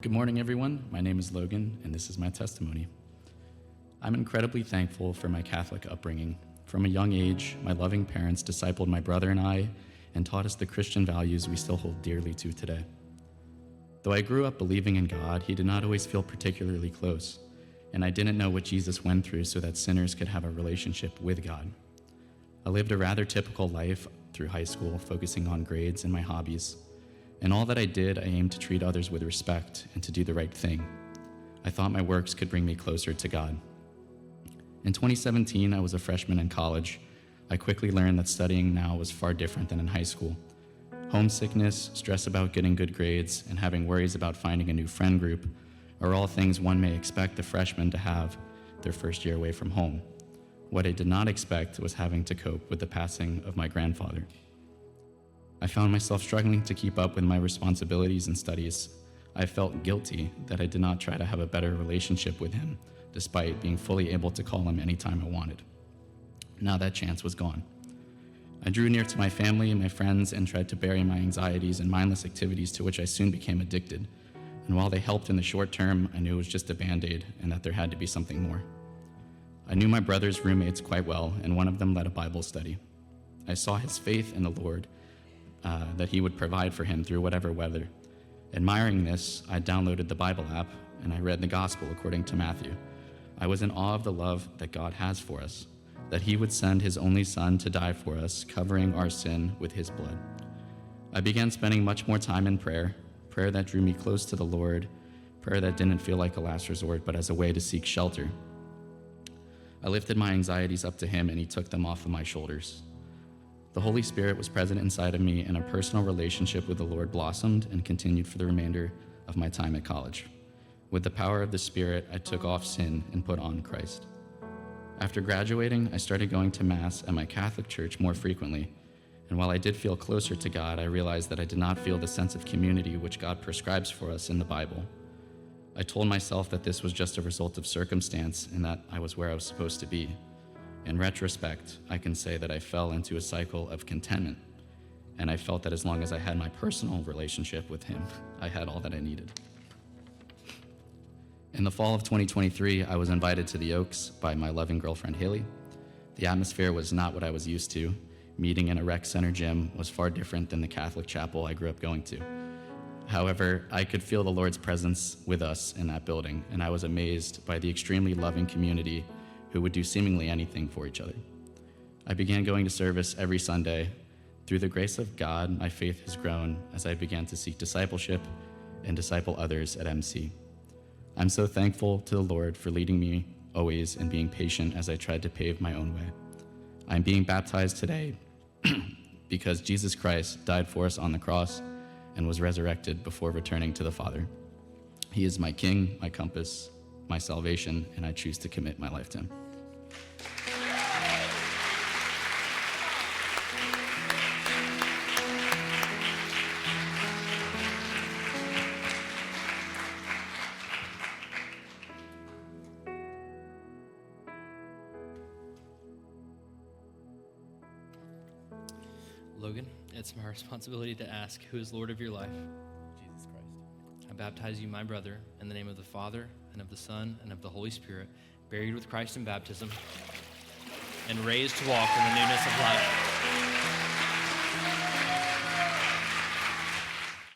Good morning, everyone. My name is Logan, and this is my testimony. I'm incredibly thankful for my Catholic upbringing. From a young age, my loving parents discipled my brother and I and taught us the Christian values we still hold dearly to today. Though I grew up believing in God, he did not always feel particularly close, and I didn't know what Jesus went through so that sinners could have a relationship with God. I lived a rather typical life through high school, focusing on grades and my hobbies. In all that I did, I aimed to treat others with respect and to do the right thing. I thought my works could bring me closer to God. In 2017, I was a freshman in college. I quickly learned that studying now was far different than in high school. Homesickness, stress about getting good grades, and having worries about finding a new friend group are all things one may expect a freshman to have their first year away from home. What I did not expect was having to cope with the passing of my grandfather. I found myself struggling to keep up with my responsibilities and studies. I felt guilty that I did not try to have a better relationship with him, despite being fully able to call him anytime I wanted. Now that chance was gone. I drew near to my family and my friends and tried to bury my anxieties in mindless activities to which I soon became addicted. And while they helped in the short term, I knew it was just a Band-Aid and that there had to be something more. I knew my brother's roommates quite well, and one of them led a Bible study. I saw his faith in the Lord, that he would provide for him through whatever weather. Admiring this, I downloaded the Bible app and I read the gospel according to Matthew. I was in awe of the love that God has for us, that he would send his only son to die for us, covering our sin with his blood. I began spending much more time in prayer that drew me close to the Lord, prayer that didn't feel like a last resort, but as a way to seek shelter. I lifted my anxieties up to him and he took them off of my shoulders. The Holy Spirit was present inside of me, and a personal relationship with the Lord blossomed and continued for the remainder of my time at college. With the power of the Spirit, I took off sin and put on Christ. After graduating, I started going to Mass at my Catholic church more frequently, and while I did feel closer to God, I realized that I did not feel the sense of community which God prescribes for us in the Bible. I told myself that this was just a result of circumstance and that I was where I was supposed to be. In retrospect, I can say that I fell into a cycle of contentment, and I felt that as long as I had my personal relationship with him, I had all that I needed. In the fall of 2023, I was invited to the Oaks by my loving girlfriend, Haley. The atmosphere was not what I was used to. Meeting in a rec center gym was far different than the Catholic chapel I grew up going to. However, I could feel the Lord's presence with us in that building, and I was amazed by the extremely loving community who would do seemingly anything for each other. I began going to service every Sunday. Through the grace of God, my faith has grown as I began to seek discipleship and disciple others at MC. I'm so thankful to the Lord for leading me always and being patient as I tried to pave my own way. I'm being baptized today because Jesus Christ died for us on the cross and was resurrected before returning to the Father. He is my King, my compass, my salvation, and I choose to commit my life to him. Logan, it's my responsibility to ask, who is Lord of your life? Jesus Christ. I baptize you, my brother, in the name of the Father, and of the Son, and of the Holy Spirit, buried with Christ in baptism, and raised to walk in the newness of life.